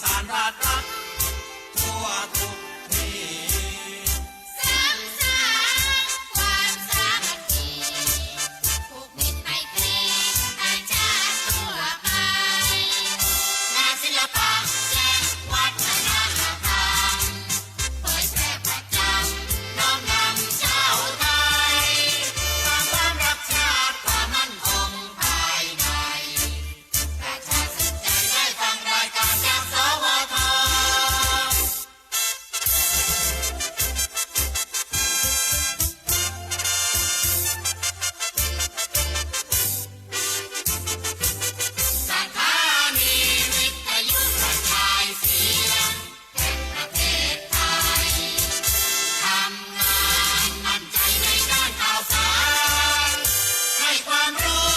สานราชรักทั่วทุกที่สร้างสรรค์ความสามัคคีผูกมิตรไมตรีอาชาติทั่วไปงานศิลปะและวัฒนธรรมเผยแพร่ประจำน้อมนำชาวไทยสร้างความรักชาติความมั่นคงภายในประชาชนใจได้ฟังรายการจากสวท สถานีวิทยุกระจายเสียงแห่งประเทศไทยทำงานมั่นใจในด้านข่าวสารให้ความรู้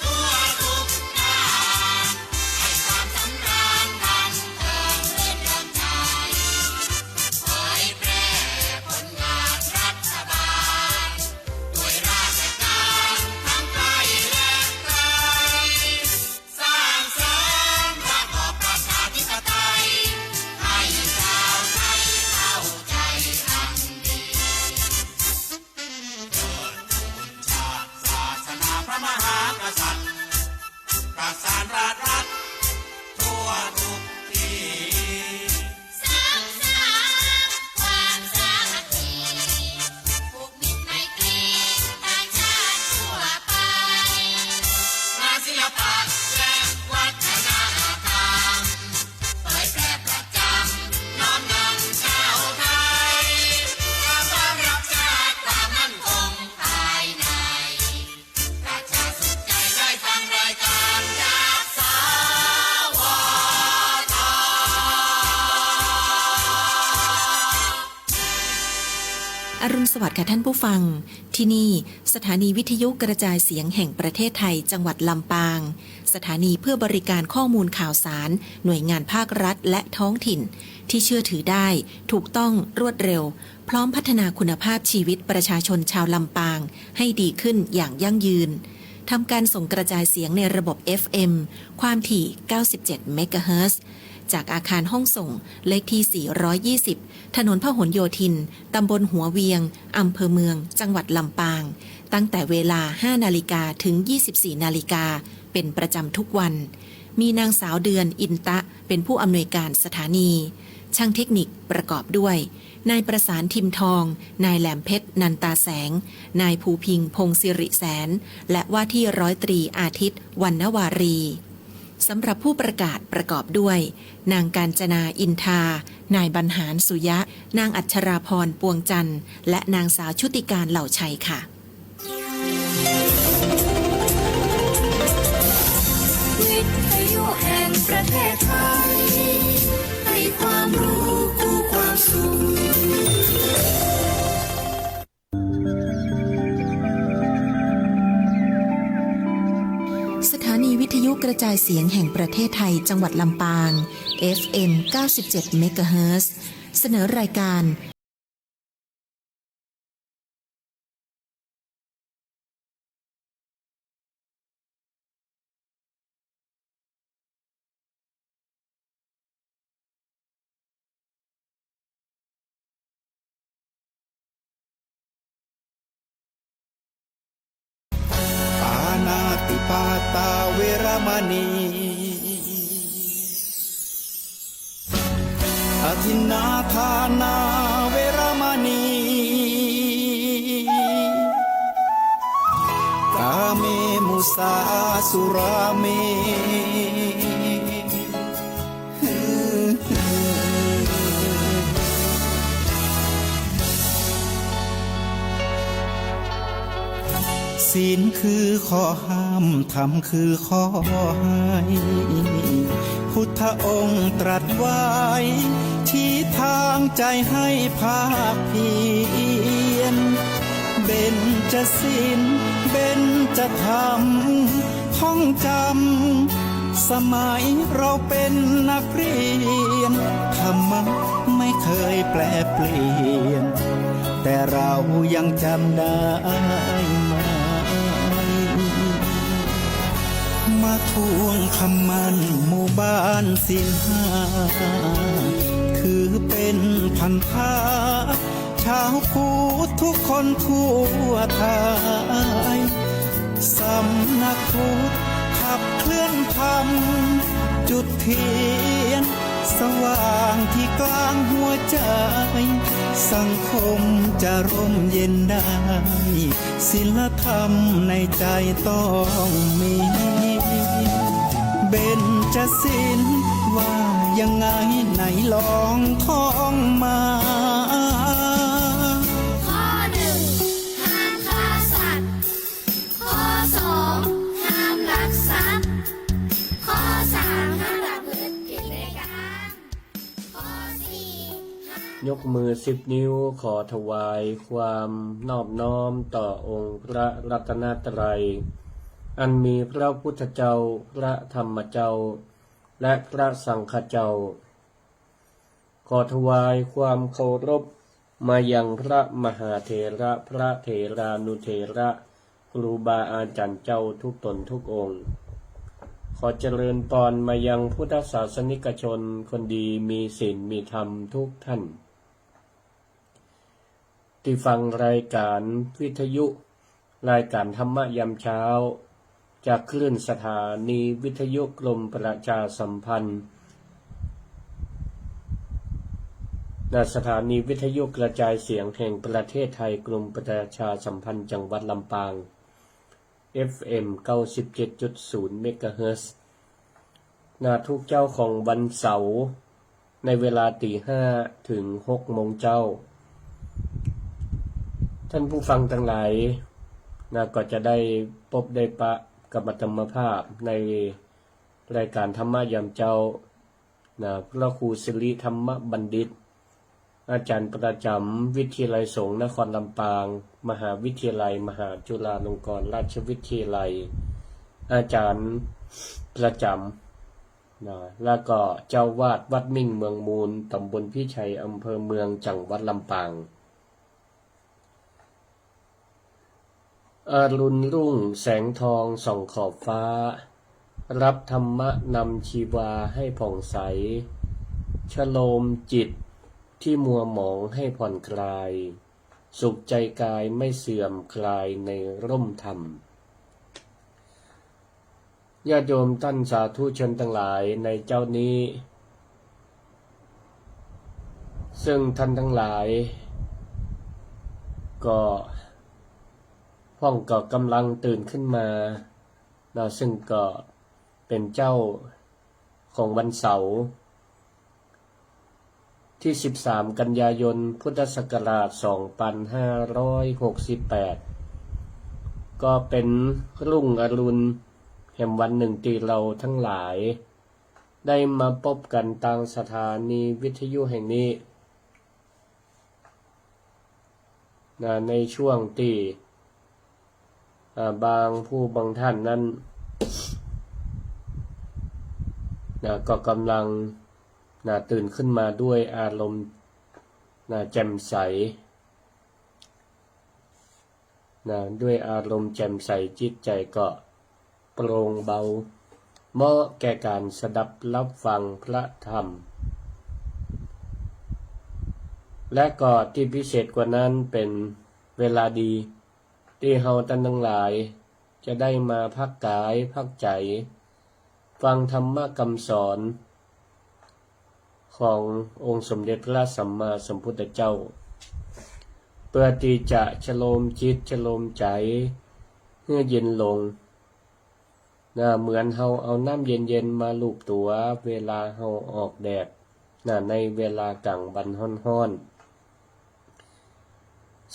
ทั่วทุกด้านให้ความสำราญบันเทิงรื่นรมใจเผยแพร่ผลงานรัฐบาลด้วยราชการทั้งไกลและไกล สร้างเสริมระบอบประชาธิปไตยให้ชาวไทยเข้าใจอันดีเทิดทูนชาติศาสนาพระมหากษัตริย์ประสานราชรัฐทั่วทุกที่สร้างสรรค์ความสามัคคีผูกมิตรไมตรีต่างชาติทั่วไปงานศิลปะและวัฒนธรรมเผยแพร่ประจำน้อมนำชาวไทยสร้างความรักชาติความมั่นคงภายในประชาสุขใจได้ฟังรายการจากสวท อรุณสวัสดิ์ค่ะท่านผู้ฟังที่นี่สถานีวิทยุกระจายเสียงแห่งประเทศไทยจังหวัดลำปางสถานีเพื่อบริการข้อมูลข่าวสารหน่วยงานภาครัฐและท้องถิ่นที่เชื่อถือได้ถูกต้องรวดเร็วพร้อมพัฒนาคุณภาพชีวิตประชาชนชาวลำปางให้ดีขึ้นอย่างยั่งยืนทำการส่งกระจายเสียงในระบบ FM ความถี่ 97 เมกะเฮิรตซ์จากอาคารห้องส่งเลขที่ 420 ถนนพหลโยธิน ตำบลหัวเวียง อำเภอเมือง จังหวัดลำปาง ตั้งแต่เวลา 5 นาฬิกาถึง 24 นาฬิกา เป็นประจำทุกวัน มีนางสาวเดือนอินตะเป็นผู้อำนวยการสถานี ช่างเทคนิคประกอบด้วย นายประสานทิมทอง นายแหลมเพชรนันตาแสง นายภูพิงพงศิริแสน และว่าที่ร้อยตรีอาทิตย์วรรณวารีสำหรับผู้ประกาศประกอบด้วย นางกาญจนาอินทา นายบรรหารสุยะ นางอัชราพรปวงจันทร์ และนางสาวชุติการเหล่าชัยค่ะวิทยุแห่งประเทศไทยให้ความรู้คู่ความสุข สถานีวิทยุกระจายเสียงแห่งประเทศไทยจังหวัดลำปาง FM 97 เมกะเฮิรตซ์เสนอรายการปานาติปาตาเวรมณีอทินนาทานาเวรมณีกาเมมุสาสุราเมศีลคือข้อห้ามธรรมคือข้อให้พุทธองค์ตรัสไว้ชี้ทางใจให้ภาคเพียรเบญจศีลเบญจธรรมท่องจำสมัยเราเป็นนักเรียนธรรมะไม่เคยแปลเปลี่ยนแต่เรายังจำได้ไหม ม ทวงคำมันหมู่บ้านศีลห้าคือเป็นพันธะชาวพุทธทุกคนทั่วไทยสำนักพุทธขับเคลื่อนธรรมจุดเทียนสว่างที่กลางหัวใจสังคมจะร่มเย็นได้ศีลธรรมในใจต้องมีเบญจศีลว่ายังไงไหนลองท่องมา ข้อหนึ่งห้ามฆ่าสัตว์ข้อสองห้ามลักทรัพย์ข้อสามห้ามประพฤติผิดในกามข้อสี่ห้าม ยกมือ10 นิ้วขอถวายความนอบน้อมต่อองค์พระรัตนตรัยอันมีพระพุทธเจ้าพระธรรมเจ้าและพระสังฆเจ้าขอถวายความเคารพมายังพระมหาเถระพระเถรานุเถระครูบาอาจารย์เจ้าทุกตนทุกองค์ขอเจริญพรมายังพุทธศาสนิกชนคนดีมีศีลมีธรรมทุกท่านที่ฟังรายการวิทยุรายการธรรมะยามเช้าจากคลื่นสถานีวิทยุกรมประชาสัมพันธ์ณสถานีวิทยุกระจายเสียงแห่งประเทศไทยกรมประชาสัมพันธ์จังหวัดลำปาง FM 97.0 เมกะเฮิรตซ์ณทุกเจ้าของวันเสาร์ในเวลาตี 5 ถึง 6 โมงเจ้าท่านผู้ฟังทั้งหลายก็จะได้พบได้ปะกับธรรมภาพในรายการธรรมะยามเจ้าพระครูสิริธรรมบัณฑิตอาจารย์ประจำวิทยาลัยสงฆ์นครลำปางมหาวิทยาลัยมหาจุฬาลงกรณราชวิทยาลัยอาจารย์ประจำแล้วก็เจ้าวาดวัดมิ่งเมืองมูลตำบลพิชัยอำเภอเมืองจังหวัดลำปางอรุณรุ่งแสงทองส่องขอบฟ้ารับธรรมะนำชีวาให้ผ่องใสชโลมจิตที่มัวหมองให้ผ่อนคลายสุขใจกายไม่เสื่อมคลายในร่มธรรมญาติโยมท่านสาธุชนทั้งหลายในเจ้านี้ซึ่งท่านทั้งหลายก็พ่องก็กำลังตื่นขึ้นมาซึ่งก็เป็นเจ้าของวันเสาร์ที่13 กันยายนพุทธศักราช 2568ก็เป็นรุ่งอรุณแห่งวันหนึ่งที่เราทั้งหลายได้มาพบกันทางสถานีวิทยุแห่งนี้ในช่วงที่บางผู้บางท่านนั้นก็กำลังตื่นขึ้นมาด้วยอารมณ์แจ่มใสด้วยอารมณ์แจ่มใสจิตใจก็โปร่งเบาเหมาะแก่การสดับรับฟังพระธรรมและก็ที่พิเศษกว่านั้นเป็นเวลาดีที่เฮาท่านทั้งหลายจะได้มาพักกายพักใจฟังธรรมะคำสอนขององค์สมเด็จพระสัมมาสัมพุทธเจ้าเพื่อที่จะชโลมจิตชโลมใจให้เย็นลงเหมือนเฮาเอาน้ำเย็นๆมาลูบตัวเวลาเฮาออกแดดในเวลากลางวันร้อนๆ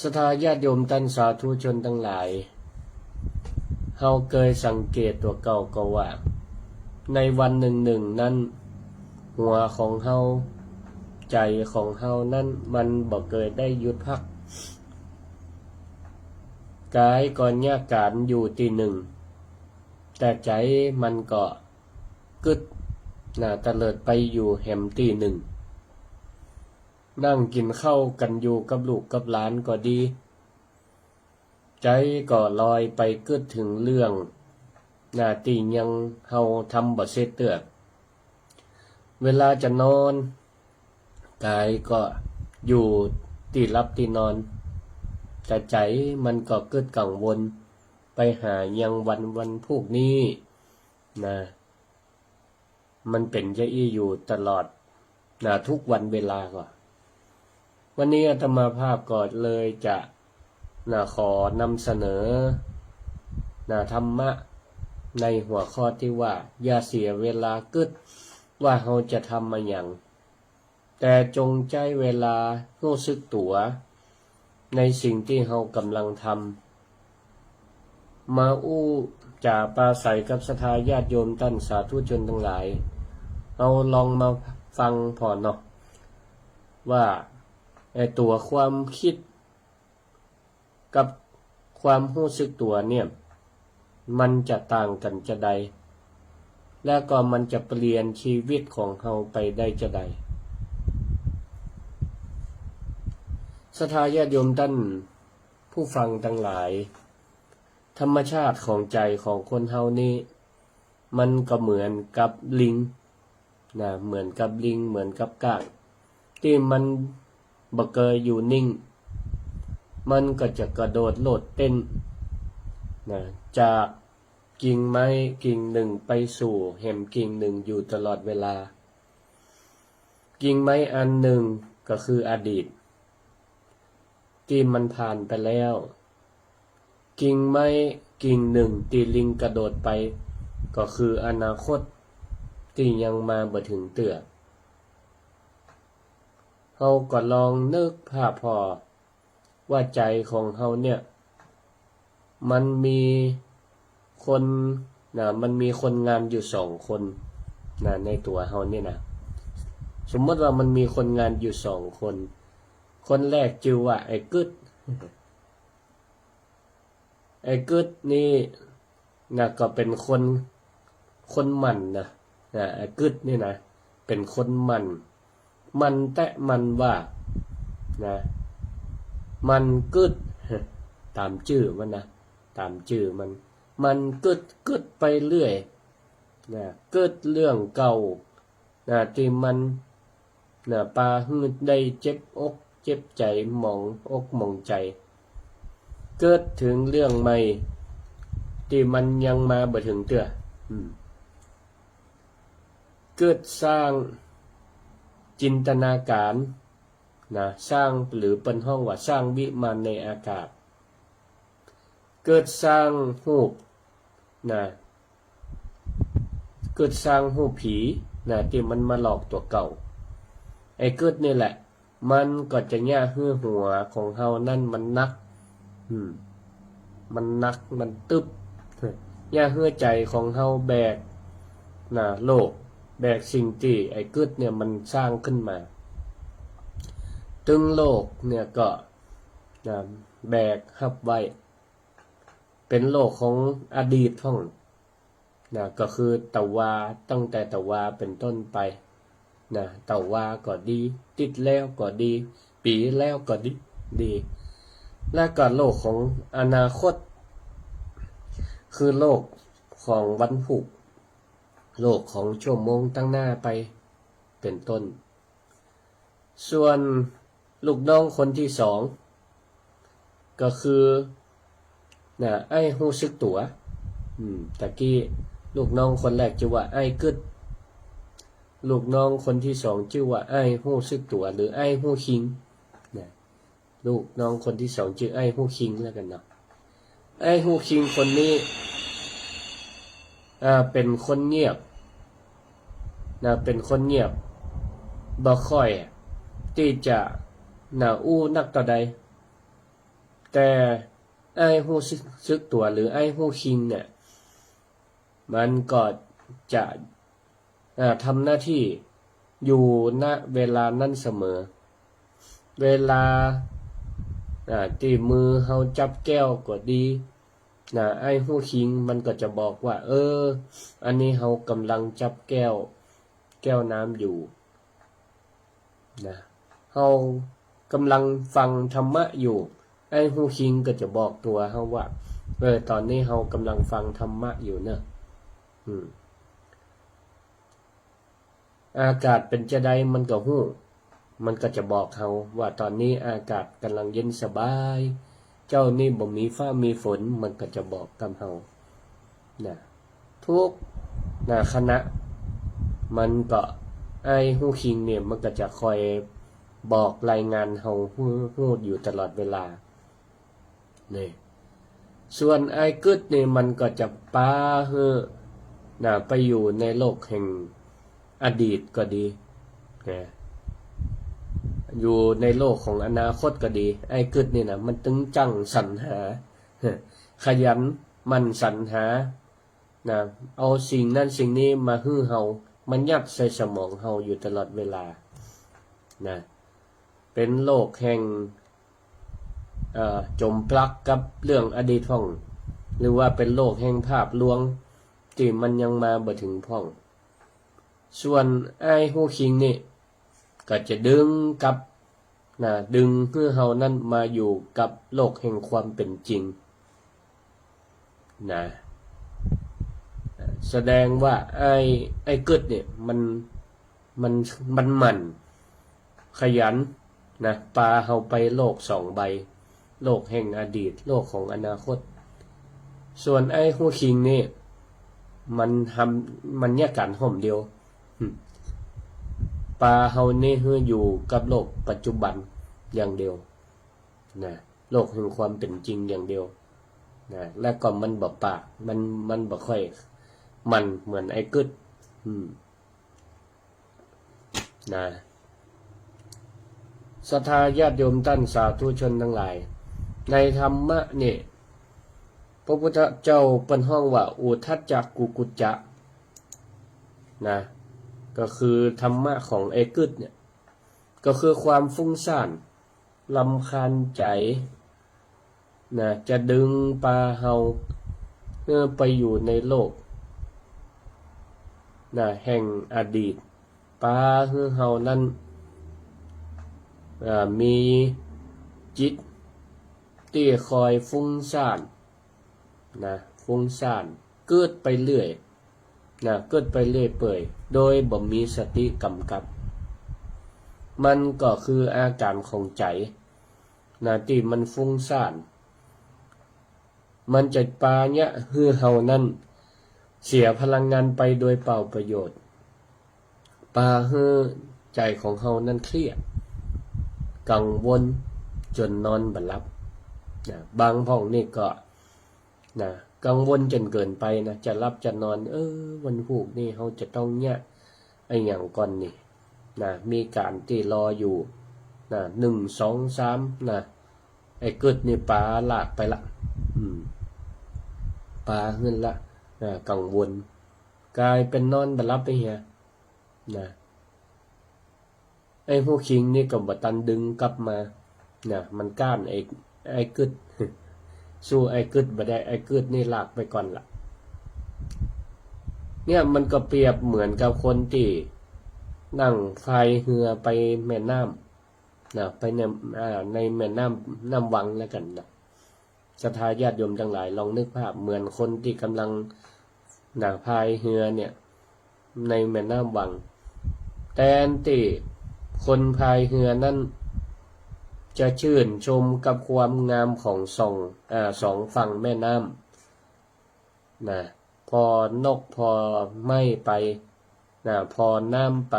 ศรัทธาญาติโยมท่านสาธุชนทั้งหลายเฮาเคยสังเกตตัวเก่าก็ว่าในวันหนึ่งนั้นหัวของเฮาใจของเฮานั้นมันบ่เคยได้หยุดพักกายก่อนยากการอยู่ที่หนึ่งแต่ใจมันก็กึดตะเลิดไปอยู่แหมที่หนึ่งนั่งกินข้าวกันอยู่กับลูกกับหลานก็ดีใจก็ลอยไปกึดถึงเรื่อง ตียังเฮาทำบ่เสร็จเตือกเวลาจะนอนกายก็อยู่ที่รับที่นอนแต่ใจมันก็เกิดกังวลไปหายังวันพวกนี้นะมันเป็นจะอี้อยู่ตลอดทุกวันเวลาก็วันนี้อาตมาภาพก็เลยจะขอนำเสนอธรรมะในหัวข้อที่ว่าอย่าเสียเวลากึดว่าเราจะทำมาอย่างแต่จงใจเวลารู้สึกตัวในสิ่งที่เรากำลังทำมาจ่าปราศัยกับศรัทธาญาติโยมท่านสาธุชนทั้งหลายเอาลองมาฟังพอเนาะว่าตัวความคิดกับความรู้สึกตัวเนี่ยมันจะต่างกันจะใดและก็มันจะเปลี่ยนชีวิตของเราไปได้จะใดศรัทธาญาติโยมท่านผู้ฟังทั้งหลายธรรมชาติของใจของคนเฮานี่มันก็เหมือนกับลิงเหมือนกับลิงเหมือนกับกางที่มันบ่เคยอยู่นิ่งมันก็จะกระโดดโลดเต้นจากกิ่งไม้กิ่งหนึ่งไปสู่แหมกิ่งหนึ่งอยู่ตลอดเวลากิ่งไม้อันหนึ่งก็คืออดีตที่มันผ่านไปแล้วกิ่งไม้กิ่งหนึ่งที่ลิงกระโดดไปก็คืออนาคตที่ยังมาบ่ถึงเตือเฮาก็ลองนึกภาพพอว่าใจของเฮาเนี่ยมันมีคนมันมีคนงานอยู่2 คนในตัวเฮานี่นะสมมติว่ามันมีคนงานอยู่2 คนคนแรกชื่อว่าไอ้กึดนี่ก็เป็นคนมันไอ้กึดนี่นะเป็นคนมันแต่มันว่ามันกึดตามชื่อมันตามชื่อมันกึดไปเรื่อยกึดเรื่องเก่าที่มันปาหืดได้เจ็บอกเจ็บใจหมองอกหมองใจเกิดถึงเรื่องใหม่ที่มันยังมาบ่ถึงเตื้อเกิดสร้างจินตนาการสร้างหรือเป็นห้องว่าสร้างวิมานในอากาศเกิดสร้างรูปเกิดสร้างรูปผีที่มันมาหลอกตัวเก่าไอ้เกิดนี่แหละมันก็จะย่าหื้อหัวของเฮานั่นมันนักมันตึบย่าหื้อใจของเฮาแบกโลกแบกสิ่งที่ไอ้กึดเนี่ยมันสร้างขึ้นมาตึงโลกเนี่ยก็แบกรับไว้เป็นโลกของอดีตท่องก็คือตะวาตั้งแต่ตะวาเป็นต้นไปตะวาก็ดีติดแล้วก็ดีปีแล้วก็ดีและก็โลกของอนาคตคือโลกของวันพรุ่งโลกของชั่วโมงตั้งหน้าไปเป็นต้นส่วนลูกน้องคนที่2ก็คือไอ้รู้สึกตัวตะกี้ลูกน้องคนแรกชื่อว่าไอ้กึดลูกน้องคนที่2ชื่อว่าไอ้รู้สึกตัวหรือไอ้รู้คิงลูกน้องคนที่2ชื่อไอ้รู้คิงแล้วกันเนาะไอ้รู้คิงคนนี้เป็นคนเงียบเป็นคนเงียบบ่ค่อยที่จะอู้นักต่อใดแต่ไอ้รู้สึกตัวหรือไอ้รู้คิงเนี่ยมันก็จะทำหน้าที่อยู่ณเวลานั้นเสมอเวลาที่มือเฮาจับแก้วก็ดีไอ้รู้คิงมันก็จะบอกว่าอันนี้เฮากำลังจับแก้วน้ำอยู่เฮากำลังฟังธรรมะอยู่ไอ้รู้คิงก็จะบอกตัวเฮาว่าตอนนี้เฮากำลังฟังธรรมะอยู่เนอะ อากาศเป็นจะใดมันก็ฮู้มันก็จะบอกเขาว่าตอนนี้อากาศกำลังเย็นสบายเจ้านี่บ่มีฟ้ามีฝนมันก็จะบอกกับเฮานะทุกขณะมันก็ไอ้ฮู้คิงเนี่ยมันก็จะคอยบอกรายงานเฮาฮู้อยู่ตลอดเวลานี่ส่วนไอ้กึดนี่มันก็จะปาไปอยู่ในโลกแห่งอดีตก็ดีนะอยู่ในโลกของอนาคตก็ดีไอ้กึดนี่นะมันตึงจังสรรหาขยันมันสรรหานะเอาสิ่งนั้นสิ่งนี้มาฮื้อเฮามันยัดใส่สมองเฮาอยู่ตลอดเวลานะเป็นโลกแห่งจมปลักกับเรื่องอดีตพ่องหรือว่าเป็นโลกแห่งภาพลวงที่มันยังมาบ่ถึงพ่องส่วนไอ้ฮู้คิงนี่ก็จะดึงกับดึงเพื่อเฮานั้นมาอยู่กับโลกแห่งความเป็นจริงนะแสดงว่าไอ้กึดเนี่ยมันขยันนะปาเฮาไปโลกสองใบโลกแห่งอดีตโลกของอนาคตส่วนไอ้ฮู้คิงนี่มันแยกกันห่มเดียวปาเฮานี่อยู่กับโลกปัจจุบันอย่างเดียวนะโลกแห่งความเป็นจริงอย่างเดียวนะและก็มันบ่ปากมันบ่ค่อยมันเหมือนไอ้กึดนะศรัทธาญาติโยมท่านสาธุชนทั้งหลายในธรรมะนี่พระพุทธเจ้าเปิ้นห้องว่าอุทัจจกุกุจจะนะก็คือธรรมะของไอ้กึดเนี่ยก็คือความฟุ้งซ่านรำคาญใจนะจะดึงปาเฮาไปอยู่ในโลกนะแห่งอดีตปาเฮานั้นมีจิตที่คอยฟุ้งซ่านนะฟุ้งซ่านเกิดไปเรื่อยเกิดไปเรื่อยเปื่อยโดยบ่มีสติกำกับมันก็คืออาการของใจที่มันฟุ้งซ่านมันจะปาเนี่ยคือเฮานั้นเสียพลังงานไปโดยเปล่าประโยชน์ปาใจของเฮานั้นเครียดกังวลจนนอนบ่หลับบางพ่องนี่ก็กังวลจนเกินไปจะรับจะนอนวันพรุ่งนี้เฮาจะต้องเนี่ยไอ้หยังก่อนนี่มีการที่รออยู่1 2 3ไอ้กึดนี่ปาลากไปละปาขึ้นละกังวลกลายเป็นนอนบ่หลับไปเฮียไอ้ฮู้คิงนี่ก็บ่ตันดึงกลับมามันก้านไอ้กึดสู้ไอ้กึดบ่ได้ไอ้กึดนี่ลากไปก่อนละเนี่ยมันก็เปรียบเหมือนกับคนที่นั่งพายเรือไปแม่น้ำไปในแม่น้ำวังแล้วกันศรัทธาญาติโยมทั้งหลายลองนึกภาพเหมือนคนที่กำลังพายเรือเนี่ยในแม่น้ำวังแทนที่คนพายเรือนั้นจะชื่นชมกับความงามของสองฝั่งแม่น้ำพอนกพอไม่ไปพอน้ำไป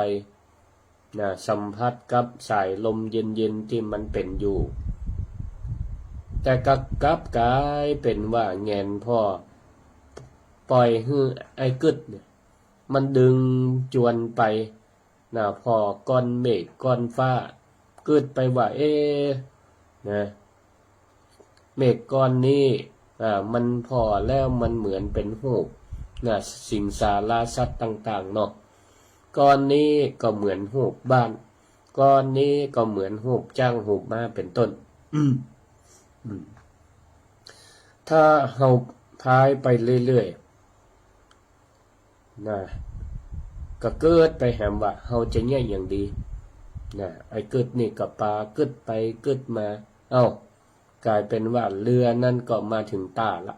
สัมผัสกับสายลมเย็นๆที่มันเป็นอยู่แต่กลับกลายเป็นว่าแงนพ่อปล่อยให้ไอ้กึดเนี่ยมันดึงจวนไปพอก้อนเมฆก้อนฟ้าเกิดไปว่าเมฆก้อนนี้มันพอแล้วมันเหมือนเป็นรูปสิ่งสาราสัตว์ต่างๆเนาะก้อนนี้ก็เหมือนรูปบ้านก้อนนี้ก็เหมือนรูปจ้างรูปมาเป็นต้นถ้าเฮาพายไปเรื่อยๆก็เกิดไปแหมว่าเฮาจะเนี่ยอย่างดีไอ้กึดนี่ก็ปากึดไปกึดมากลายเป็นว่าเรือนั่นก็มาถึงตาละ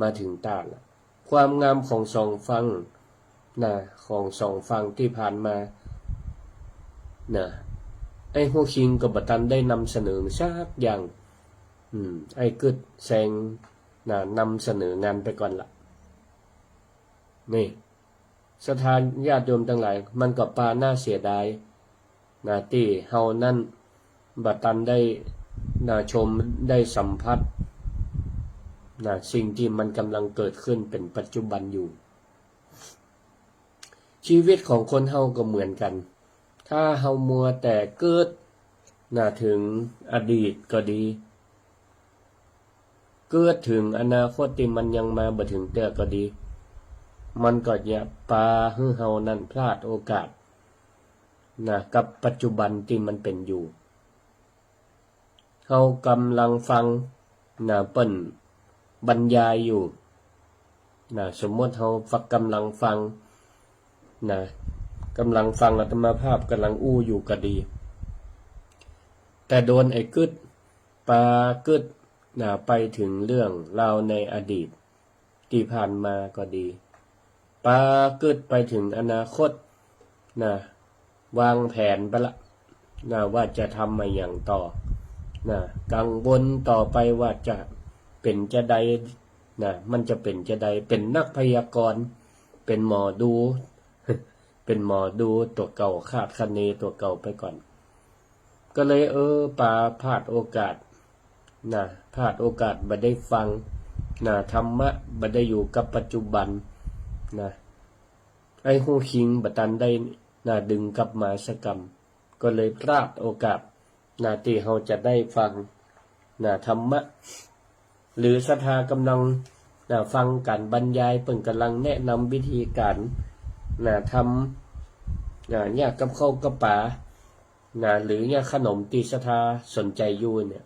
มาถึงตาละ ความงามของสองฝั่งนะของสองฝั่งที่ผ่านมานะไอ้หัวคิงกับบัตันได้นำเสนอสักอย่างไอ้กึดแซงนะนำเสนองานไปก่อนละนี่สถานญาติโยมทั้งหลายมันก็ปาน่าเสียดายนะที่เฮานั่นบัตันได้นะชมได้สัมผัสนะสิ่งที่มันกำลังเกิดขึ้นเป็นปัจจุบันอยู่ชีวิตของคนเฮาก็เหมือนกันถ้าเฮามัวแต่เกิดนะถึงอดีตก็ดีเกิดถึงอนาคตที่มันยังมาบ่ถึงแต่ก็ดีมันก็จะพาให้เฮานั้นพลาดโอกาสนะกับปัจจุบันที่มันเป็นอยู่เฮากำลังฟังนะเปิ้นบรรยายอยู่นะสมมติเฮากำลังฟังนะกำลังฟังอาตมาภาพกำลังอู้อยู่ก็ดีแต่โดนไอ้กึดปากึดนะไปถึงเรื่องราวในอดีตที่ผ่านมาก็ดีปากึดไปถึงอนาคตนะวางแผนไปละนะว่าจะทำมาอย่างต่อนะกังวลต่อไปว่าจะเป็นจะใดนะมันจะเป็นจะใดเป็นนักพยากรณ์เป็นหมอดู เป็นหมอดูตัวเก่าคาดคะเนตัวเก่าไปก่อนก็เลยป่าพลาดโอกาสนะพลาดโอกาสบ่ได้ฟังนะธรรมะบ่ได้อยู่กับปัจจุบันนะไอ้หูคิงบ่ตันได้นะดึงกลับมาสกรรมก็เลยพลาดโอกาสนะที่เราจะได้ฟังนะธรรมะหรือศรัทธากำลังนะฟังการบรรยายเพิ่นกำลังแนะนำวิธีการนะทำนะเนี่ยกับข้าวกับปลานะหรือเนี่ยขนมตีศรัทธาสนใจอยู่เนี่ย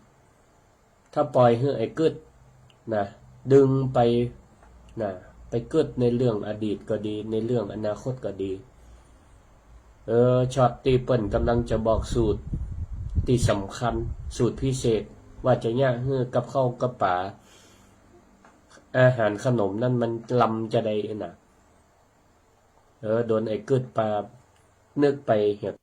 ถ้าปล่อยให้ไอ้กึดนะดึงไปนะไปกึดในเรื่องอดีตก็ดีในเรื่องอนาคตก็ดีช็อตตีเปิ่นกำลังจะบอกสูตรที่สำคัญสูตรพิเศษว่าจะเนี่ยให้กับข้าวกับปลาอาหารขนมนั่นมันลำจะได้น่ะโดนไอ้กึดปลานึกไปเหีย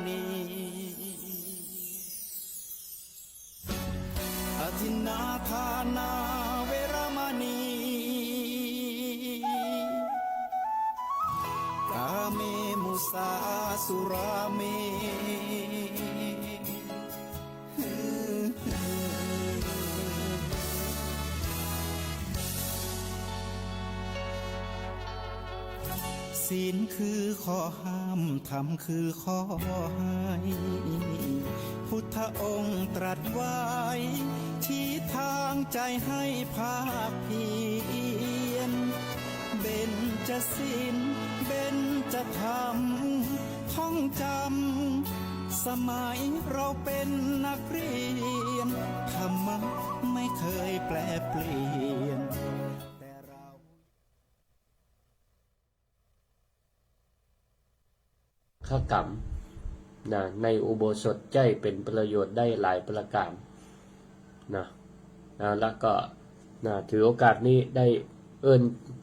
ณีอธินาทานาเวรมณีกาเมมุสาสุราเมศีลคือข้อห้ามธรรมคือข้อให้พุทธองค์ตรัสไว้ชี้ทางใจให้ภาคเพียรเบญจศีลเบญจธรรมท่องจำสมัยเราเป็นนักเรียนธรรมะไม่เคยแปลเปลี่ยนข้ากรรมนะในอุโบสถใจเป็นประโยชน์ได้หลายประการนะแล้วก็นะถือโอกาสนี้ได้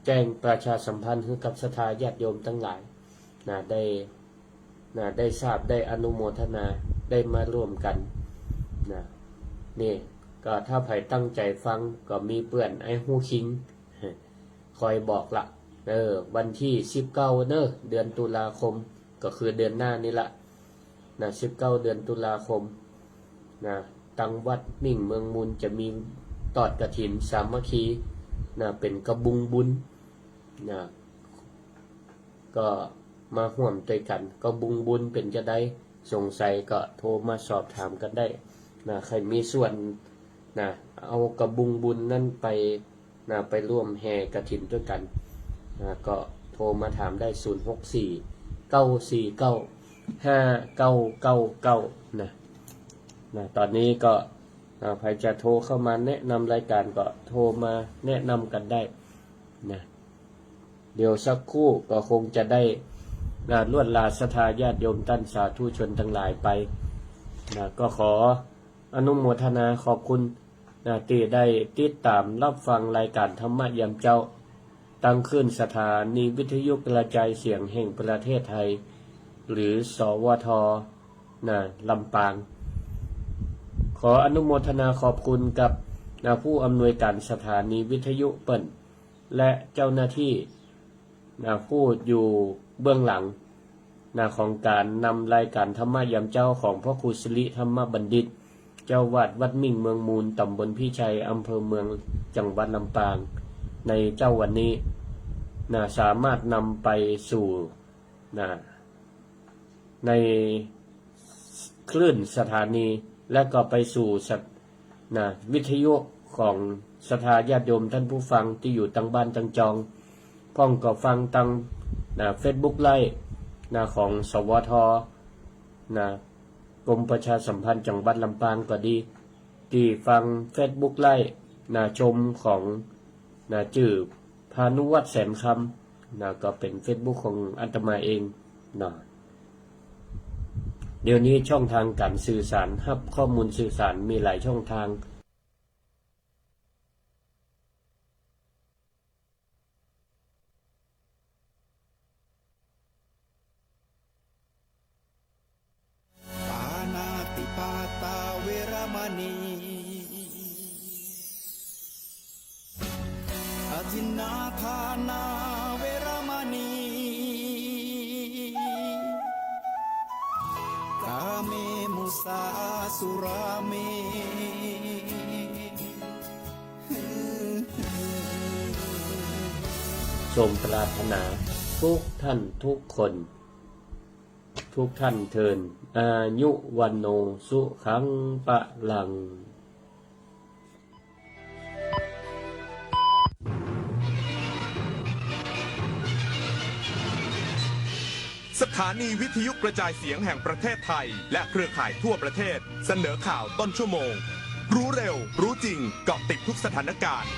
แจ้งประชาสัมพันธ์ให้กับศรัทธาญาติโยมทั้งหลายนะได้ทราบได้อนุโมทนาได้มาร่วมกันนะนี่ก็ถ้าใครตั้งใจฟังก็มีเปื่อนไอ้หูคิงคอยบอกละวันที่19เดือนตุลาคมก็คือเดือนหน้านี่ละนะ19เดือนตุลาคมนะตังวัดมิ่งเมืองมูลจะมีตอดกฐินสามัคคีนะเป็นกระบุงบุญนะก็มาห่วมด้วยกันกระบุงบุญเป็นจะได้สงสัยก็โทรมาสอบถามกันได้นะใครมีส่วนนะเอากระบุงบุญนั่นไปนะไปร่วมแห่กฐินด้วยกันนะก็โทรมาถามได้064-949-5999นะตอนนี้ก็ใครจะโทรเข้ามาแนะนำรายการก็โทรมาแนะนำกันได้นะเดี๋ยวสักครู่ก็คงจะได้ลวดลาศรัทธาญาติโยมท่านสาธุชนทั้งหลายไปนะก็ขออนุโมทนาขอบคุณนะที่ได้ติดตามรับฟังรายการธรรมะยามเจ้าตั้งขึ้นสถานีวิทยุกระจายเสียงแห่งประเทศไทยหรือสวทลำปางขออนุโมทนาขอบคุณกับผู้อำนวยการสถานีวิทยุเปิ่นและเจ้าหน้าที่ผู้อยู่เบื้องหลังของการนำรายการธรรมะยามเจ้าของพระครูสิริธรรมบัณฑิตเจ้าวาดวัดมิ่งเมืองมูลตำบลพิชัยอำเภอเมืองจังหวัดลำปางในเจ้าวันนี้สามารถนำไปสู่ในคลื่นสถานีและก็ไปสู่วิทยุของศรัทธาญาติโยมท่านผู้ฟังที่อยู่ตั้งบ้านตั้งจองพ้องก็ฟังตั้งFacebook ไลฟ์ของสวทกรมประชาสัมพันธ์จังหวัดลำปางก็ดีที่ฟัง Facebook ไลฟ์ชมของจื่อพานุวัฒน์แสนคำก็เป็น Facebook ของอาตมาเองเดี๋ยวนี้ช่องทางการสื่อสารรับข้อมูลสื่อสารมีหลายช่องทางปานาติปาตาเวรมณีอธินาทานาเวรมณีกาเมมุสาสุราเมทรงปรารถนาทุกท่านทุกคนทุกท่านเทินอายุวันโนสุขังปะลังสถานีวิทยุกระจายเสียงแห่งประเทศไทยและเครือข่ายทั่วประเทศเสนอข่าวต้นชั่วโมงรู้เร็วรู้จริงเกาะติดทุกสถานการณ์